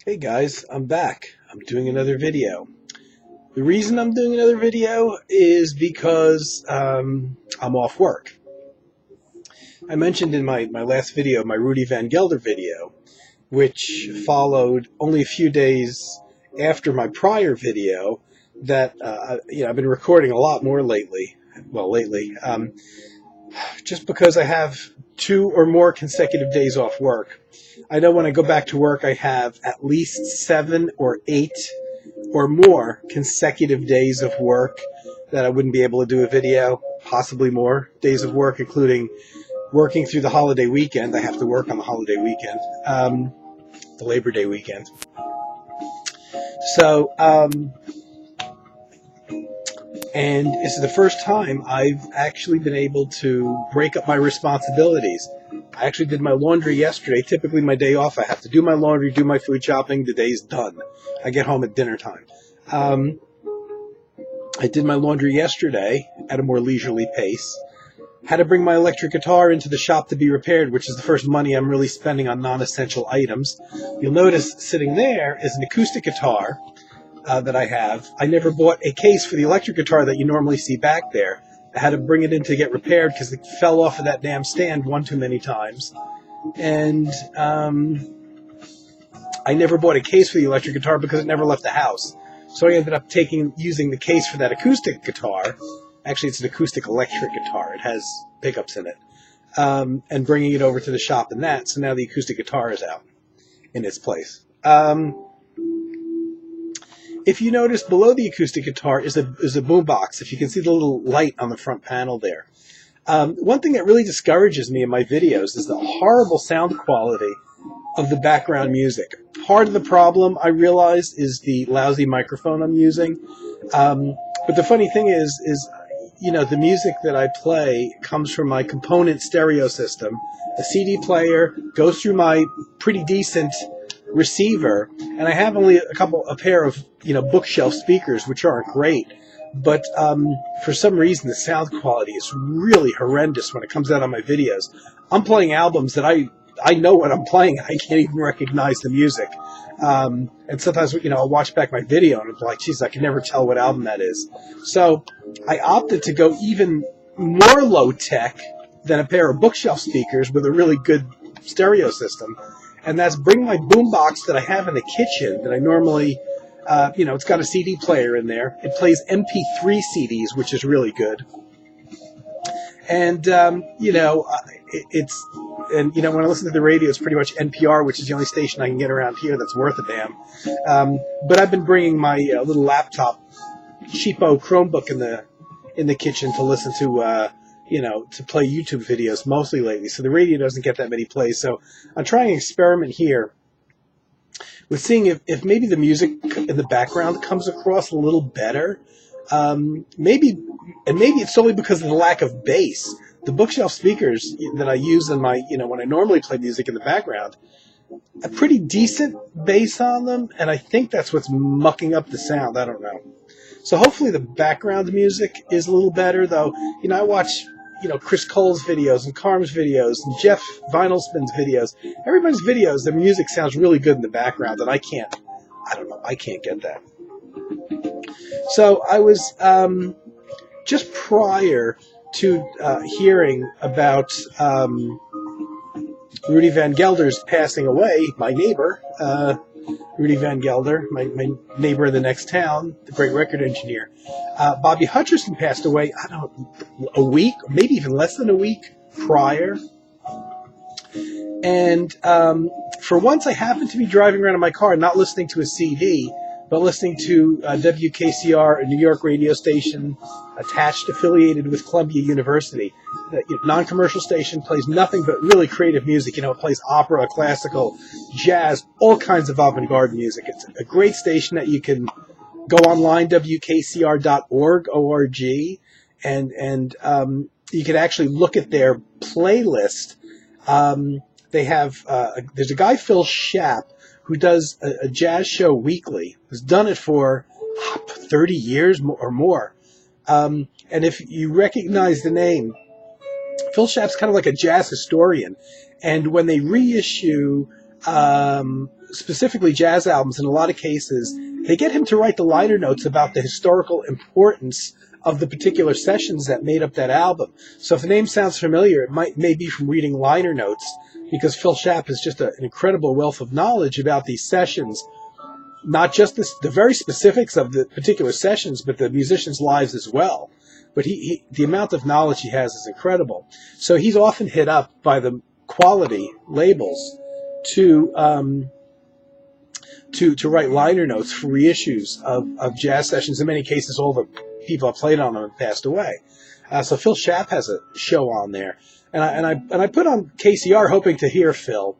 Hey guys, I'm back. I'm doing another video. The reason I'm doing another video is because I'm off work. I mentioned in my last video, my Rudy Van Gelder video, which followed only a few days after my prior video, that I've been recording a lot more lately. Well, just because I have 2 or more consecutive days off work. I know when I go back to work, I have at least 7 or 8 or more consecutive days of work that I wouldn't be able to do a video, possibly more days of work, including working through the holiday weekend. I have to work on the holiday weekend, the Labor Day weekend. So, and it's the first time I've actually been able to break up my responsibilities. I actually did my laundry yesterday. Typically my day off, I have to do my laundry, do my food shopping. The day's done. I get home at dinner time. I did my laundry yesterday at a more leisurely pace. Had to bring my electric guitar into the shop to be repaired, which is the first money I'm really spending on non-essential items. You'll notice sitting there is an acoustic guitar that I have. I never bought a case for the electric guitar that you normally see back there. I had to bring it in to get repaired because it fell off of that damn stand one too many times. And I never bought a case for the electric guitar because it never left the house. So I ended up using the case for that acoustic guitar. Actually, it's an acoustic electric guitar. It has pickups in it. And bringing it over to the shop in that. So now the acoustic guitar is out in its place. If you notice, below the acoustic guitar is a boombox. If you can see the little light on the front panel there. One thing that really discourages me in my videos is the horrible sound quality of the background music. Part of the problem, I realize, is the lousy microphone I'm using. But the funny thing is, the music that I play comes from my component stereo system. A CD player goes through my pretty decent receiver, and I have only a pair of bookshelf speakers, which aren't great, but for some reason the sound quality is really horrendous when it comes out on my videos. I'm playing albums that I know what I'm playing. I can't even recognize the music, and sometimes I'll watch back my video and I'm like, geez, I can never tell what album that is. So I opted to go even more low tech than a pair of bookshelf speakers with a really good stereo system. And that's bring my boombox that I have in the kitchen that I normally, it's got a CD player in there. It plays MP3 CDs, which is really good. And, when I listen to the radio, it's pretty much NPR, which is the only station I can get around here that's worth a damn. But I've been bringing my little laptop, cheapo Chromebook in the kitchen to listen to, to play YouTube videos mostly lately. So the radio doesn't get that many plays. So I'm trying an experiment here with seeing if maybe the music in the background comes across a little better. Maybe it's solely because of the lack of bass. The bookshelf speakers that I use in my, when I normally play music in the background, a pretty decent bass on them. And I think that's what's mucking up the sound. I don't know. So hopefully the background music is a little better, though. I watch Chris Cole's videos and Carm's videos and Jeff Vinylspin's videos. Everybody's videos, the music sounds really good in the background, and I can't get that. So I was, just prior to hearing about Rudy Van Gelder's passing away, my neighbor, Rudy Van Gelder, my neighbor in the next town, the great record engineer. Bobby Hutcherson passed away, a week, maybe even less than a week prior. And for once, I happened to be driving around in my car, not listening to a CD, but listening to WKCR, a New York radio station affiliated with Columbia University. The non-commercial station plays nothing but really creative music. It plays opera, classical, jazz, all kinds of avant-garde music. It's a great station that you can go online, WKCR.org, O-R-G, and you can actually look at their playlist. They have, there's a guy, Phil Schaap, who does a jazz show weekly, who's done it for 30 years or more. And if you recognize the name, Phil Schaap's kind of like a jazz historian. And when they reissue specifically jazz albums, in a lot of cases, they get him to write the liner notes about the historical importance of the particular sessions that made up that album. So if the name sounds familiar, it may be from reading liner notes, because Phil Schaap is just an incredible wealth of knowledge about these sessions, not just the very specifics of the particular sessions, but the musicians' lives as well. But the amount of knowledge he has is incredible. So he's often hit up by the quality labels to write liner notes for reissues of jazz sessions. In many cases, all the people I played on them have passed away. So Phil Schaap has a show on there, and I put on KCR hoping to hear Phil,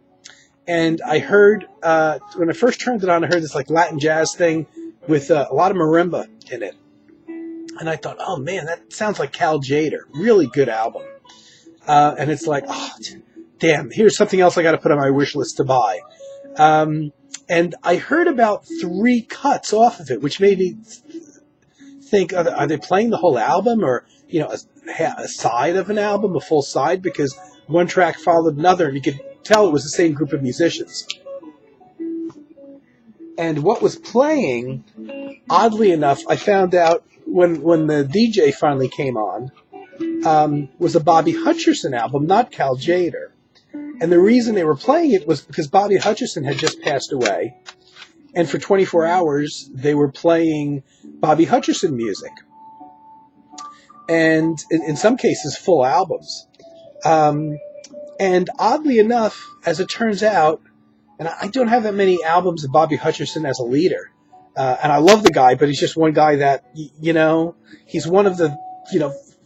and I heard when I first turned it on, I heard this like Latin jazz thing with a lot of marimba in it. And I thought, oh man, that sounds like Cal Tjader. Really good album. And it's like, oh, damn, here's something else I got to put on my wish list to buy. And I heard about 3 cuts off of it, which made me think, are they playing the whole album, or a side of an album, a full side? Because one track followed another, and you could tell it was the same group of musicians. And what was playing, oddly enough, I found out when the DJ finally came on, was a Bobby Hutcherson album, not Cal Tjader. And the reason they were playing it was because Bobby Hutcherson had just passed away, and for 24 hours they were playing Bobby Hutcherson music, and in some cases full albums. And oddly enough, as it turns out, and I don't have that many albums of Bobby Hutcherson as a leader, and I love the guy, but he's just one guy that, he's one of the,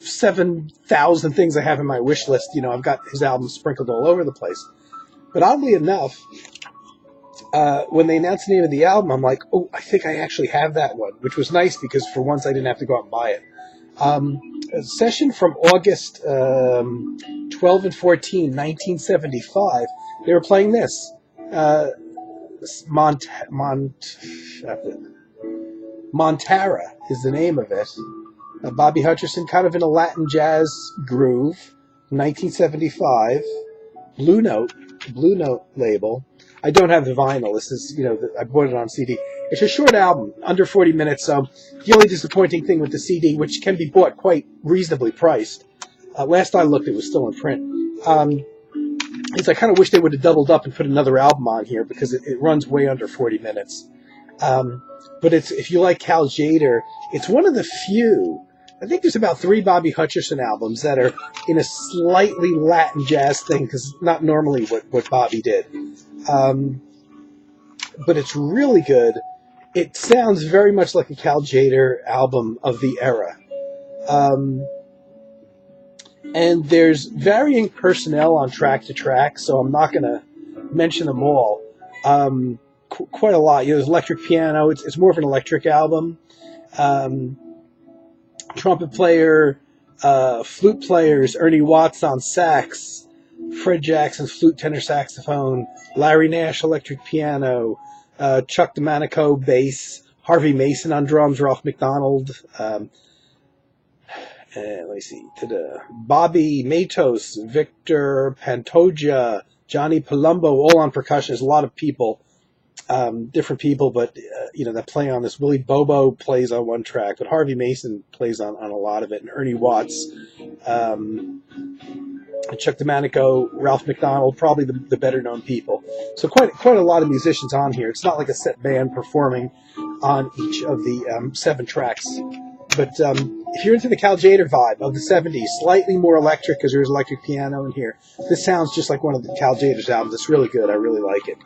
7,000 things I have in my wish list. I've got his albums sprinkled all over the place. But oddly enough, when they announced the name of the album, I'm like, oh, I think I actually have that one, which was nice because for once I didn't have to go out and buy it. A session from August 12 and 14, 1975, they were playing this. Montara is the name of it. Bobby Hutcherson, kind of in a Latin jazz groove, 1975. Blue Note label. I don't have the vinyl. This is, I bought it on CD. It's a short album, under 40 minutes. So the only disappointing thing with the CD, which can be bought quite reasonably priced, last I looked, it was still in print, is I kind of wish they would have doubled up and put another album on here, because it runs way under 40 minutes. But if you like Cal Tjader, it's one of the few. I think there's about 3 Bobby Hutcherson albums that are in a slightly Latin jazz thing, because not normally what Bobby did. But it's really good. It sounds very much like a Cal Tjader album of the era. And there's varying personnel on track to track, so I'm not going to mention them all. Quite a lot. There's electric piano. It's more of an electric album. Trumpet player, flute players, Ernie Watts on sax, Fred Jackson flute, tenor saxophone, Larry Nash electric piano, Chuck Domanico bass, Harvey Mason on drums, Ralph McDonald, let me see, Bobby Matos, Victor Pantoja, Johnny Palumbo, all on percussion. There's a lot of people. Different people, but that play on this. Willie Bobo plays on one track, but Harvey Mason plays on a lot of it, and Ernie Watts, Chuck Domanico, Ralph McDonald, probably the better known people. So quite a lot of musicians on here. It's not like a set band performing on each of the 7 tracks. But if you're into the Cal Tjader vibe of the 70s, slightly more electric because there's electric piano in here, this sounds just like one of the Cal Tjader's albums. It's really good. I really like it.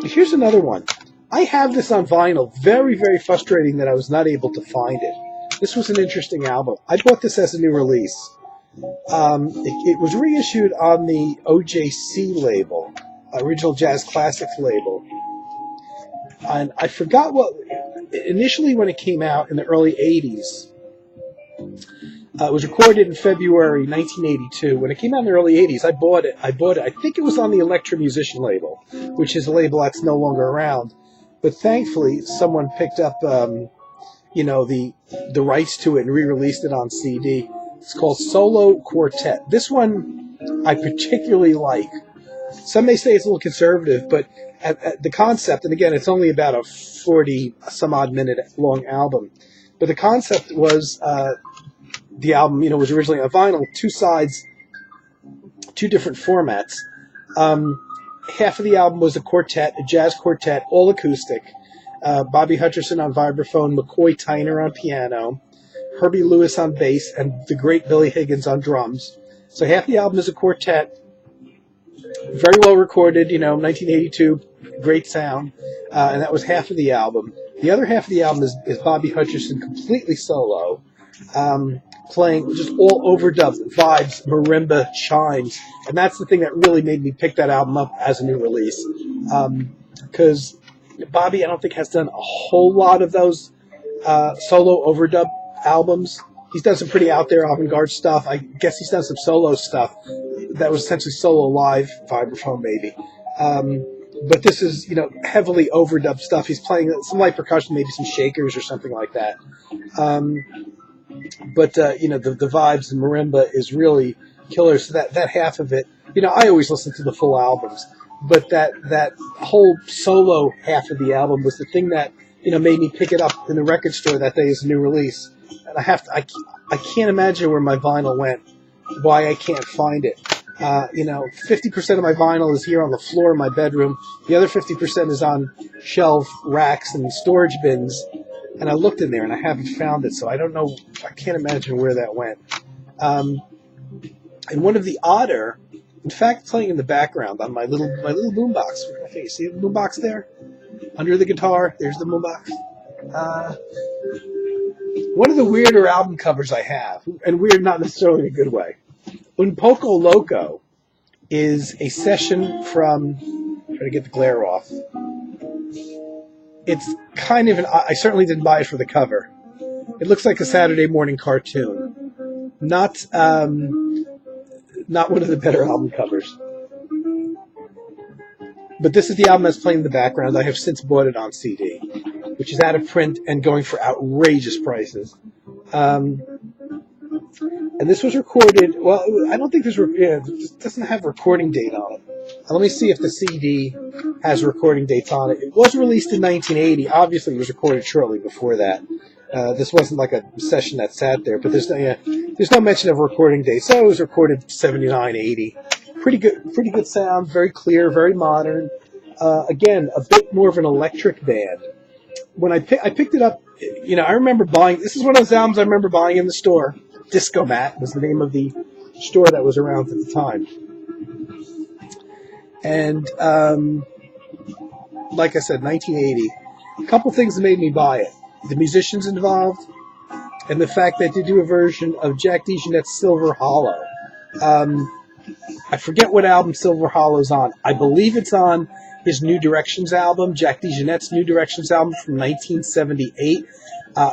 Here's another one. I have this on vinyl. Very, very frustrating that I was not able to find it. This was an interesting album. I bought this as a new release. It was reissued on the OJC label, Original Jazz Classics label. And I forgot initially when it came out in the early 80s, it was recorded in February 1982. When it came out in the early 80s, I bought it. I think it was on the Electra Musician label, which is a label that's no longer around. But thankfully, someone picked up, the rights to it and re-released it on CD. It's called Solo Quartet. This one I particularly like. Some may say it's a little conservative, but at the concept, and again, it's only about a 40 some odd minute long album, but the concept was the album, was originally on vinyl, two sides, two different formats. Half of the album was a quartet, a jazz quartet, all acoustic. Bobby Hutcherson on vibraphone, McCoy Tyner on piano, Herbie Lewis on bass, and the great Billy Higgins on drums. So half the album is a quartet, very well recorded, 1982, great sound, and that was half of the album. The other half of the album is Bobby Hutcherson completely solo, playing just all overdubbed vibes, marimba, chimes, and that's the thing that really made me pick that album up as a new release, because Bobby, I don't think, has done a whole lot of those solo overdub albums. He's done some pretty out there avant-garde stuff. I guess he's done some solo stuff that was essentially solo live vibraphone maybe. But this is, heavily overdubbed stuff. He's playing some light percussion, maybe some shakers or something like that. But the vibes and marimba is really killer. So that half of it, I always listen to the full albums, but that whole solo half of the album was the thing that, made me pick it up in the record store that day as a new release. And I can't imagine where my vinyl went, why I can't find it. 50% of my vinyl is here on the floor in my bedroom. The other 50% is on shelf racks and storage bins. And I looked in there and I haven't found it, so I don't know. I can't imagine where that went. And one of the odder, in fact, playing in the background on my little boombox. See the boombox there? Under the guitar, there's the boombox. One of the weirder album covers I have, and weird not necessarily in a good way, Un Poco Loco is a session from, try to get the glare off. It's kind of I certainly didn't buy it for the cover. It looks like a Saturday morning cartoon. Not one of the better album covers. But this is the album that's playing in the background. I have since bought it on CD, which is out of print and going for outrageous prices. And this was recorded, well, I don't think it doesn't have a recording date on it. Let me see if the CD has recording dates on it. It was released in 1980. Obviously, it was recorded shortly before that. This wasn't like a session that sat there, but there's no mention of a recording date. So it was recorded 79, 80. Pretty good sound, very clear, very modern. Again, a bit more of an electric band. When I picked it up, I remember buying. This is one of those albums I remember buying in the store. Disco Mat was the name of the store that was around at the time. And like I said, 1980. A couple things that made me buy it: the musicians involved, and the fact that they do a version of Jack DeJohnette's Silver Hollow. I forget what album Silver Hollow's on. I believe it's on his New Directions album, Jack DeJohnette's New Directions album from 1978.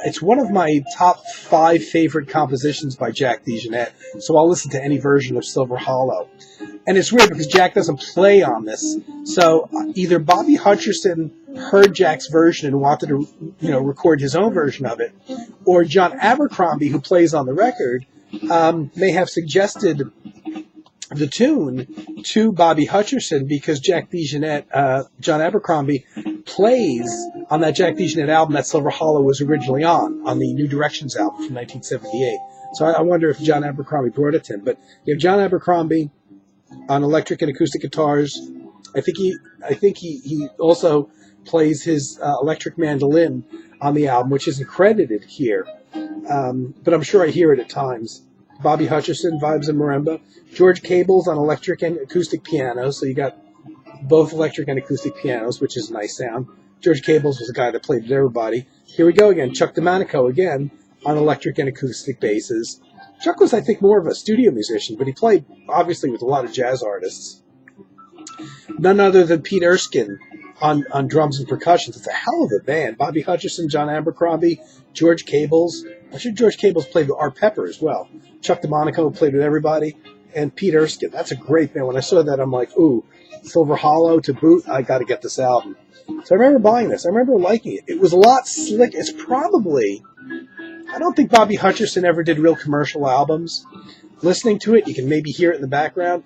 It's one of my top 5 favorite compositions by Jack DeJohnette, so I'll listen to any version of Silver Hollow. And it's weird because Jack doesn't play on this, so either Bobby Hutcherson heard Jack's version and wanted to, record his own version of it, or John Abercrombie, who plays on the record, may have suggested the tune to Bobby Hutcherson because Jack DeJohnette, John Abercrombie, plays on that Jack DeJohnette album that Silver Hollow was originally on the New Directions album from 1978. So I wonder if John Abercrombie brought it to him. But you have John Abercrombie on electric and acoustic guitars. I think he also plays his electric mandolin on the album, which isn't credited here. But I'm sure I hear it at times. Bobby Hutcherson, vibes and marimba. George Cables on electric and acoustic piano. So you got both electric and acoustic pianos, which is a nice sound. George Cables was the guy that played with everybody. Here we go again. Chuck DeMonico again on electric and acoustic basses. Chuck was, I think, more of a studio musician, but he played, obviously, with a lot of jazz artists. None other than Pete Erskine on drums and percussions. It's a hell of a band. Bobby Hutcherson, John Abercrombie, George Cables. I'm sure George Cables played with Art Pepper as well. Chuck DeMonico played with everybody. And Pete Erskine. That's a great band. When I saw that, I'm like, ooh, Silver Hollow to boot. I got to get this album. So I remember buying this. I remember liking it. It was a lot slick. It's probably, I don't think Bobby Hutcherson ever did real commercial albums. Listening to it, you can maybe hear it in the background.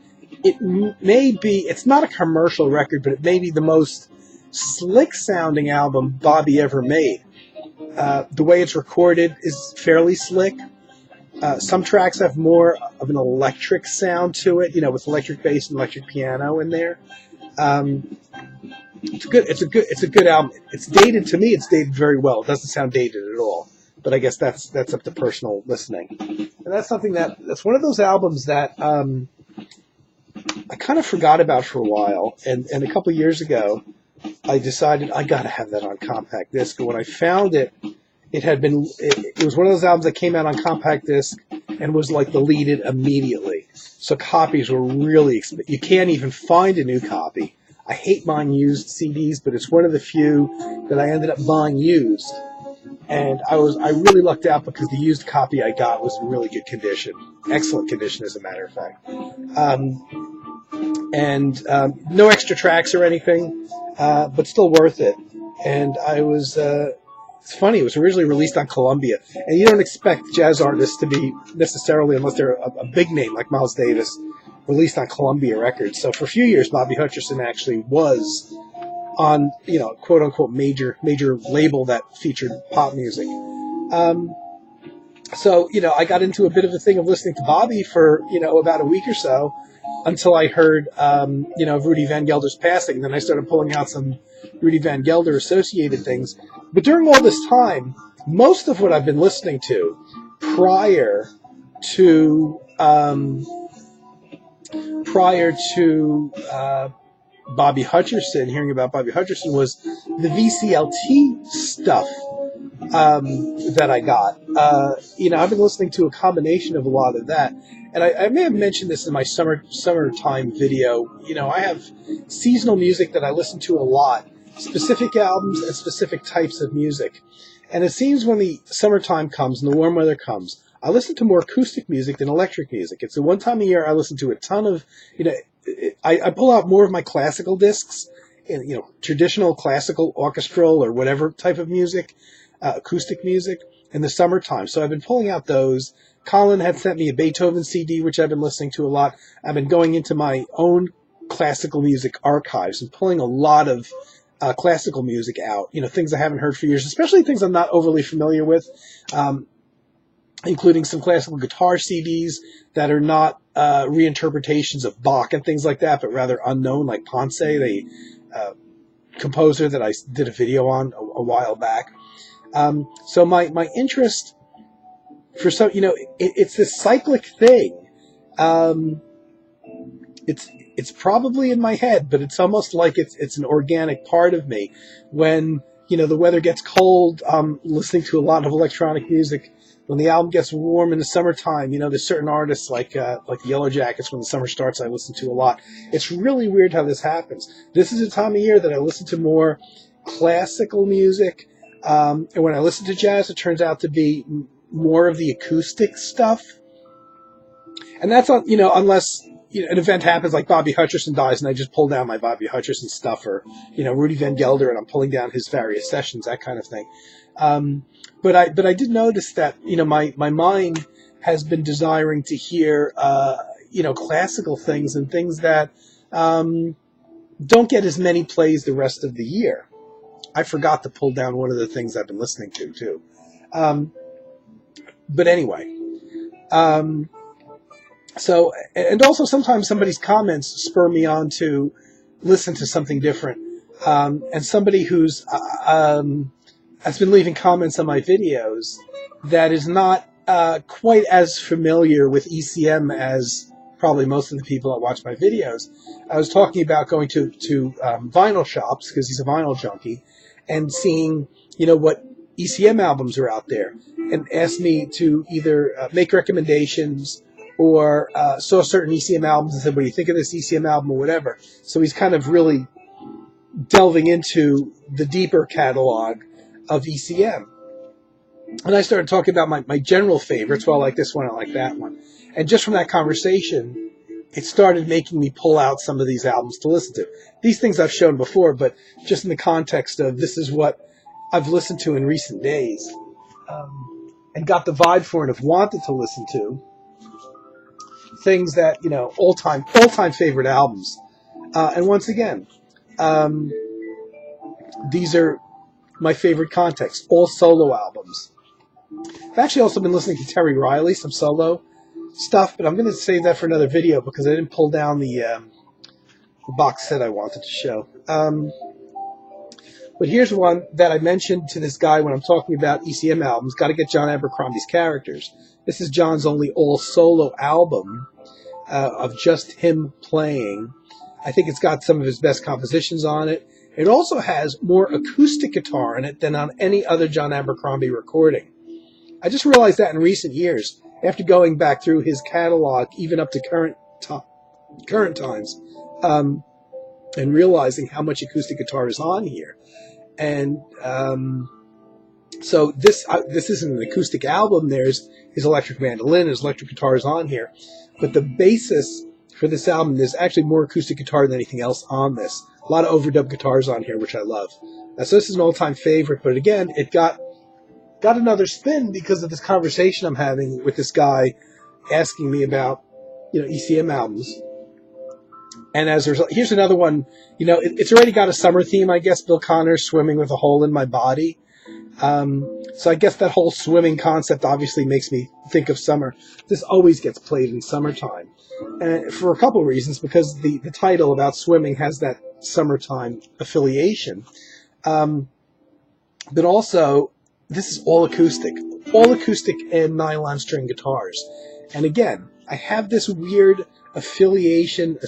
may be, it's not a commercial record, but it may be the most slick sounding album Bobby ever made. The way it's recorded is fairly slick. Some tracks have more of an electric sound to it, with electric bass and electric piano in there. It's a good album. It's dated, to me, it's dated very well. It doesn't sound dated at all. But I guess that's up to personal listening. And that's something that's one of those albums that I kind of forgot about for a while. And a couple of years ago, I decided I got to have that on compact disc. And when I found it, it was one of those albums that came out on compact disc and was like deleted immediately. So copies were really expensive. You can't even find a new copy. I hate buying used CDs, but it's one of the few that I ended up buying used. And I really lucked out because the used copy I got was in really good condition. Excellent condition, as a matter of fact. No extra tracks or anything, but still worth it. And it's funny, it was originally released on Columbia. And you don't expect jazz artists to be necessarily, unless they're a big name like Miles Davis, released on Columbia Records. So for a few years, Bobby Hutcherson actually was on, quote unquote major label that featured pop music. So I got into a bit of a thing of listening to Bobby for, about a week or so until I heard, of Rudy Van Gelder's passing. Then I started pulling out some Rudy Van Gelder associated things. But during all this time, most of what I've been listening to prior to Bobby Hutcherson, hearing about Bobby Hutcherson, was the VCLT stuff that I got. I've been listening to a combination of a lot of that. And I may have mentioned this in my summertime video. I have seasonal music that I listen to a lot, specific albums and specific types of music. And it seems when the summertime comes and the warm weather comes, I listen to more acoustic music than electric music. It's the one time a year I listen to a ton of, I pull out more of my classical discs, traditional classical, orchestral, or whatever type of music, acoustic music, in the summertime. So I've been pulling out those. Colin had sent me a Beethoven CD, which I've been listening to a lot. I've been going into my own classical music archives and pulling a lot of classical music out, things I haven't heard for years, especially things I'm not overly familiar with, including some classical guitar CDs that are not reinterpretations of Bach and things like that, but rather unknown, like Ponce, the composer that I did a video on a while back. So my interest for some, it's this cyclic thing. It's probably in my head, but it's almost like it's an organic part of me. When, the weather gets cold, I'm listening to a lot of electronic music. When the album gets warm in the summertime, there's certain artists like the Yellow Jackets, when the summer starts, I listen to a lot. It's really weird how this happens. This is a time of year that I listen to more classical music. And when I listen to jazz, it turns out to be more of the acoustic stuff. And that's, unless an event happens like Bobby Hutcherson dies and I just pull down my Bobby Hutcherson stuff, or, Rudy Van Gelder and I'm pulling down his various sessions, that kind of thing. But I did notice that, my mind has been desiring to hear, classical things and things that don't get as many plays the rest of the year. I forgot to pull down one of the things I've been listening to, too. But anyway. So, and also sometimes somebody's comments spur me on to listen to something different. And somebody who's has been leaving comments on my videos that is not quite as familiar with ECM as probably most of the people that watch my videos. I was talking about going to vinyl shops, because he's a vinyl junkie, and seeing, what ECM albums are out there, and asked me to either make recommendations or saw certain ECM albums and said, what do you think of this ECM album or whatever. So he's kind of really delving into the deeper catalog of ECM. And I started talking about my general favorites. Well, I like this one, I like that one. And just from that conversation, it started making me pull out some of these albums to listen to. These things I've shown before, but just in the context of this is what I've listened to in recent days, and got the vibe for and have wanted to listen to things that, all-time favorite albums. And once again, these are my favorite contexts, all solo albums. I've actually also been listening to Terry Riley, some solo stuff, but I'm going to save that for another video because I didn't pull down the box set I wanted to show. But here's one that I mentioned to this guy when I'm talking about ECM albums. Got to get John Abercrombie's Characters. This is John's only all-solo album of just him playing. I think it's got some of his best compositions on it. It also has more acoustic guitar in it than on any other John Abercrombie recording. I just realized that in recent years, after going back through his catalog, even up to current times, and realizing how much acoustic guitar is on here. And so this isn't an acoustic album. There's his electric mandolin, his electric guitar is on here. But the basis for this album, there's actually more acoustic guitar than anything else on this. A lot of overdub guitars on here, which I love. So this is an all-time favorite, but again, it got another spin because of this conversation I'm having with this guy asking me about, ECM albums. And as a result, here's another one. It's already got a summer theme, I guess. Bill Connor, Swimming with a Hole in My Body. So I guess that whole swimming concept obviously makes me think of summer. This always gets played in summertime. And for a couple of reasons, because the title about swimming has that summertime affiliation. But also, this is all acoustic and nylon string guitars. And again, I have this weird association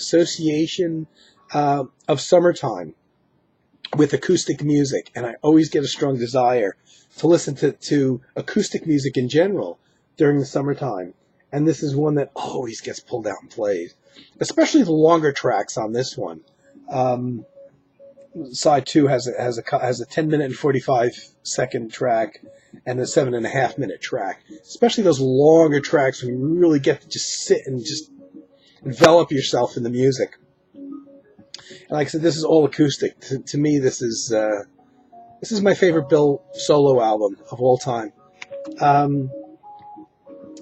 of summertime with acoustic music, and I always get a strong desire to listen to acoustic music in general during the summertime. And this is one that always gets pulled out and played, especially the longer tracks on this one. Side 2 has a 10-minute and 45-second track and a 7.5-minute track. Especially those longer tracks when you really get to just sit and just envelop yourself in the music. And like I said, this is all acoustic. To me, this is my favorite Bill solo album of all time.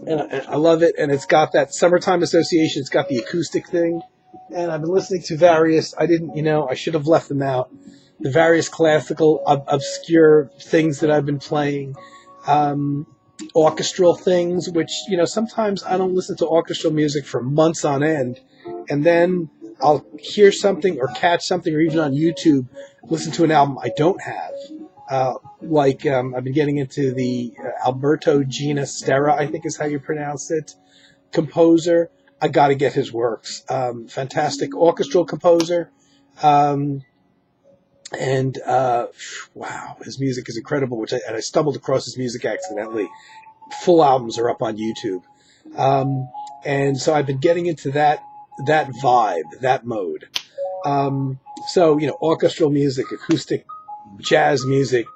And I love it, and it's got that summertime association. It's got the acoustic thing. And I've been listening to various, I should have left them out, the various classical, obscure things that I've been playing, orchestral things, which, sometimes I don't listen to orchestral music for months on end, and then I'll hear something or catch something, or even on YouTube, listen to an album I don't have. I've been getting into the Alberto Ginastera, I think is how you pronounce it, composer. I got to get his works. Fantastic orchestral composer. Wow, his music is incredible, and I stumbled across his music accidentally. Full albums are up on YouTube. And so I've been getting into that vibe, that mode. So, orchestral music, acoustic, jazz music,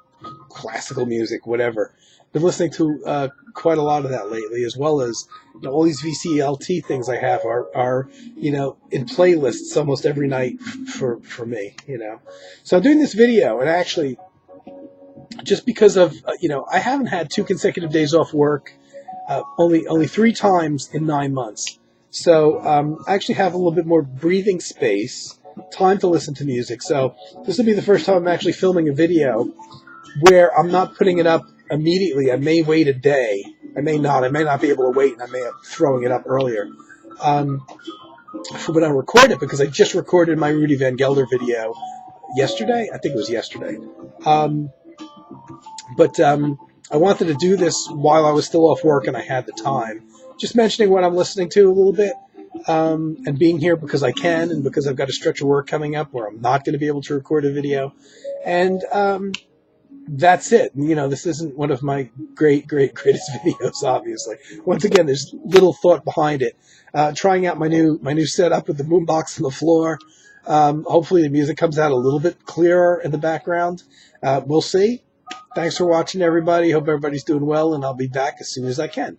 classical music, whatever. Been listening to quite a lot of that lately, as well as all these VCLT things I have are in playlists almost every night for me. So I'm doing this video, and actually, just because of I haven't had 2 consecutive days off work, only 3 times in 9 months. So I actually have a little bit more breathing space, time to listen to music. So this will be the first time I'm actually filming a video where I'm not putting it up immediately. I may wait a day. I may not be able to wait, and I may end up throwing it up earlier for when I record it, because I just recorded my Rudy Van Gelder video yesterday. I think it was yesterday. But I wanted to do this while I was still off work and I had the time. Just mentioning what I'm listening to a little bit, and being here because I can, and because I've got a stretch of work coming up where I'm not going to be able to record a video. And that's it. This isn't one of my greatest videos, obviously. Once again, there's little thought behind it. Trying out my new setup with the boombox on the floor. Hopefully the music comes out a little bit clearer in the background. We'll see. Thanks for watching, everybody. Hope everybody's doing well, and I'll be back as soon as I can.